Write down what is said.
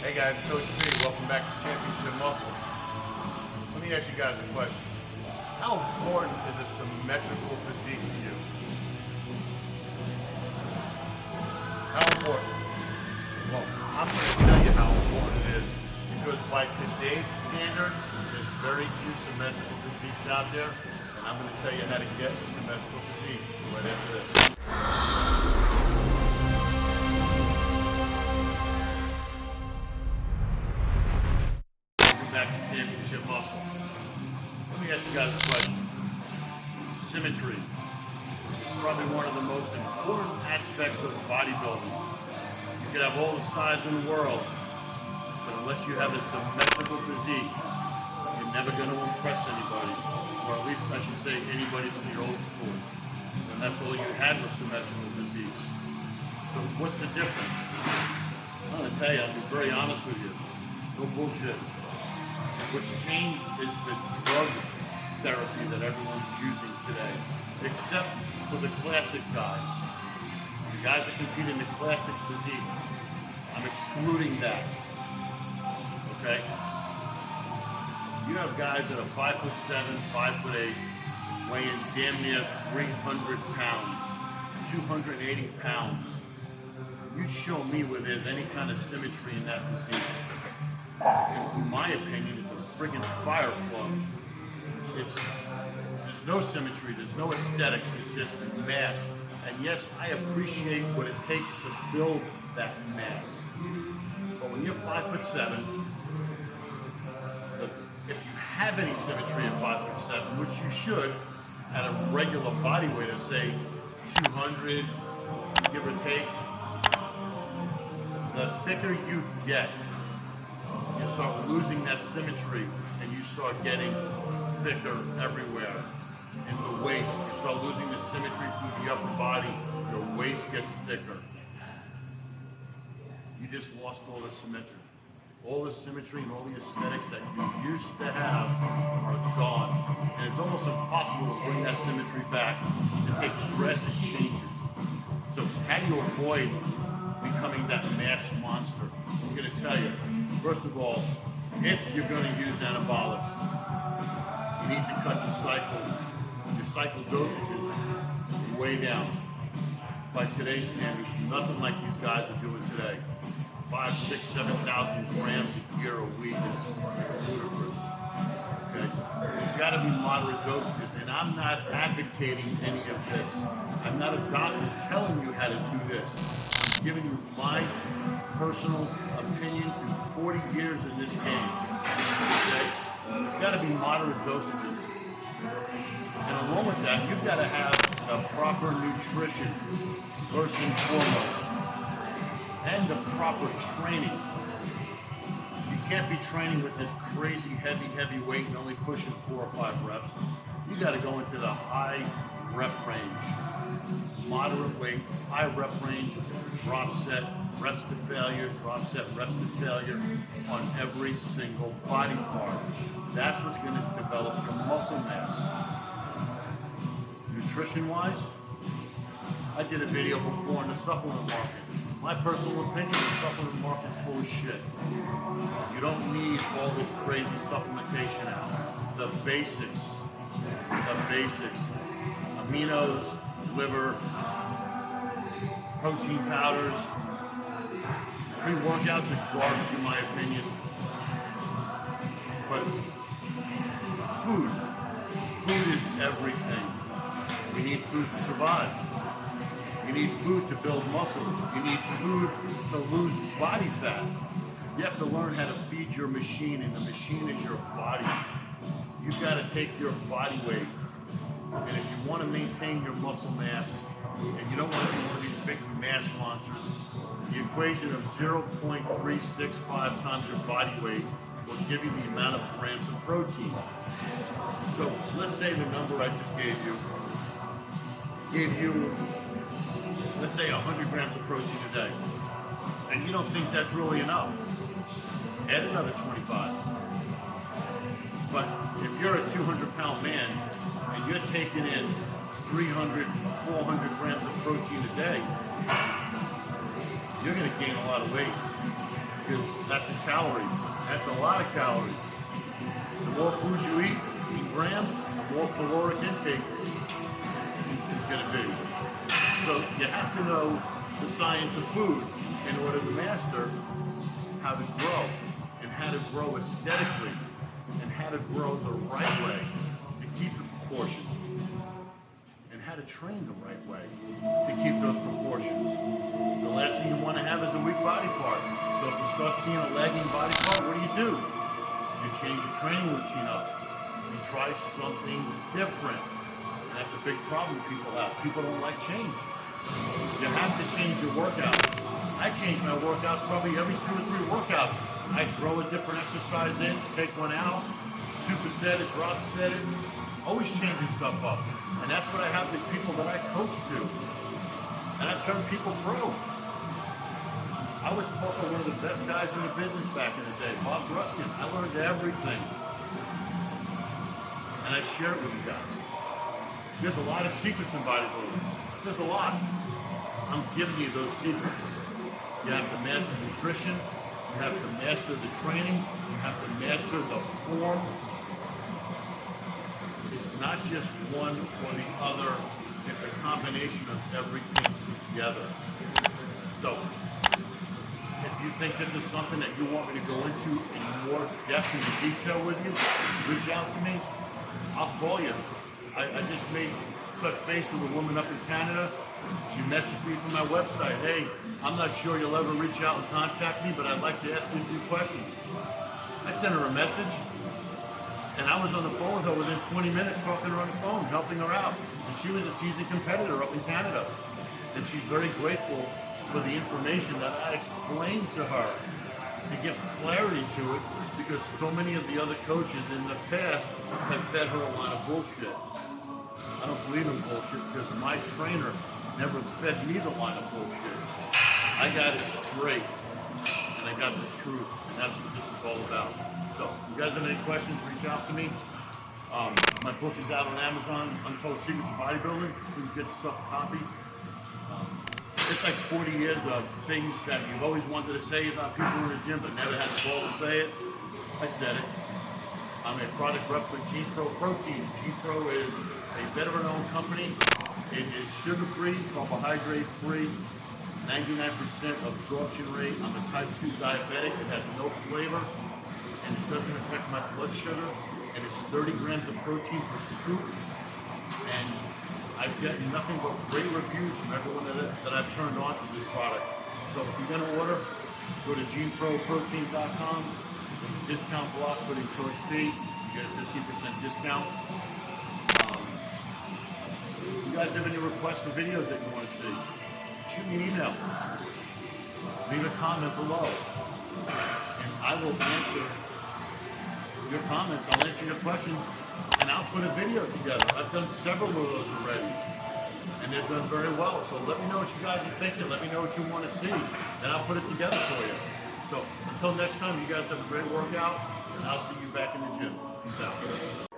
Hey guys, Coach B, welcome back to Championship Muscle. Let me ask you guys a question. How important is a symmetrical physique to you? How important? Well, I'm going to tell you how important it is because by today's standard, there's very few symmetrical physiques out there, and I'm going to tell you how to get a symmetrical physique right after this. Back to Championship Muscle. Let me ask you guys a question. Symmetry is probably one of the most important aspects of bodybuilding. You could have all the size in the world, but unless you have a symmetrical physique, you're never going to impress anybody, or at least I should say anybody from the old school. And that's all you had was symmetrical physiques. So what's the difference? I'm going to tell you, I'll be very honest with you. No bullshit. What's changed is the drug therapy that everyone's using today, except for the classic guys. The guys that compete in the classic physique, I'm excluding that. Okay? You have guys that are 5'7", 5'8", weighing damn near 300 pounds, 280 pounds. You show me where there's any kind of symmetry in that physique. In my opinion, it's a friggin' fire plug. There's no symmetry, there's no aesthetics, it's just mass. And yes, I appreciate what it takes to build that mass. But when you're 5'7", if you have any symmetry at 5'7", which you should, at a regular body weight of say 200, give or take, the thicker you get, you start losing that symmetry and you start getting thicker everywhere. In the waist, you start losing the symmetry through the upper body, your waist gets thicker. You just lost all the symmetry. All the symmetry and all the aesthetics that you used to have are gone. And it's almost impossible to bring that symmetry back. It takes drastic changes. So how do you avoid becoming that mass monster? I'm going to tell you. First of all, if you're going to use anabolics, you need to cut your cycle dosages way down. By today's standards, nothing like these guys are doing today. 5, 6, 7,000 grams a year a week is ludicrous. Okay? It's got to be moderate dosages, and I'm not advocating any of this. I'm not a doctor telling you how to do this. I'm giving you my personal opinion through 40 years in this game. Okay? It's got to be moderate dosages. And along with that, you've got to have a proper nutrition, first and foremost, and the proper training. You can't be training with this crazy heavy weight and only pushing 4 or 5 reps. You got to go into the high rep range, moderate weight, high rep range, drop set, reps to failure, drop set, reps to failure on every single body part. That's what's going to develop your muscle mass. Nutrition-wise, I did a video before on the supplement market. My personal opinion, the supplement market's full of shit. You don't need all this crazy supplementation out. The basics, aminos, liver, protein powders, pre-workouts are garbage in my opinion. But food is everything. We need food to survive. You need food to build muscle. You need food to lose body fat. You have to learn how to feed your machine, and the machine is your body. You've got to take your body weight. And if you want to maintain your muscle mass, and you don't want to be one of these big mass monsters, the equation of 0.365 times your body weight will give you the amount of grams of protein. So let's say the number I just gave you, let's say 100 grams of protein a day, and you don't think that's really enough, add another 25. But if you're a 200-pound man and you're taking in 300, 400 grams of protein a day, you're going to gain a lot of weight. because that's a calorie. That's a lot of calories. The more food you eat in grams, the more caloric intake is going to be. So you have to know the science of food in order to master how to grow and how to grow aesthetically and how to grow the right way to keep the proportion and how to train the right way to keep those proportions. The last thing you want to have is a weak body part. So if you start seeing a lagging body part, what do? You change your training routine up. You try something different. And that's a big problem people have. People don't like change. You have to change your workouts. I change my workouts probably every 2 or 3 workouts. I throw a different exercise in, take one out, superset it, drop set it, always changing stuff up. And that's what I have the people that I coach do. And I've turned people pro. I was taught by one of the best guys in the business back in the day, Bob Gruskin. I learned everything. And I share it with you guys. There's a lot of secrets in bodybuilding. There's a lot. I'm giving you those secrets. You have to master nutrition. You have to master the training. You have to master the form. It's not just one or the other. It's a combination of everything together. So, if you think this is something that you want me to go into in more depth and detail with you, reach out to me. I'll call you. I just made touch base with a woman up in Canada. She messaged me from my website. Hey, I'm not sure you'll ever reach out and contact me, but I'd like to ask you a few questions. I sent her a message, and I was on the phone with her within 20 minutes talking to her on the phone, helping her out. And she was a seasoned competitor up in Canada. And she's very grateful for the information that I explained to her to give clarity to it, because so many of the other coaches in the past have fed her a lot of bullshit. I don't believe in bullshit because my trainer never fed me the line of bullshit. I got it straight, and I got the truth, and that's what this is all about. So, if you guys have any questions, reach out to me. My book is out on Amazon, Untold Secrets of Bodybuilding. Please get yourself a copy. It's like 40 years of things that you've always wanted to say about people in the gym, but never had the balls to say it. I said it. I'm a product rep for G-Pro Protein. G-Pro is a veteran-owned company. It is sugar-free, carbohydrate-free, 99% absorption rate. I'm a type 2 diabetic. It has no flavor, and it doesn't affect my blood sugar. And it's 30 grams of protein per scoop. And I've gotten nothing but great reviews from everyone that I've turned on to this product. So if you're going to order, go to geneproprotein.com. Discount block, put in Coach B, you get a 50% discount. You guys have any requests for videos that you want to see? Shoot me an email. Leave a comment below. And I will answer your comments. I'll answer your questions. And I'll put a video together. I've done several of those already. And they've done very well. So let me know what you guys are thinking. Let me know what you want to see. And I'll put it together for you. So until next time, you guys have a great workout, and I'll see you back in the gym. Peace out.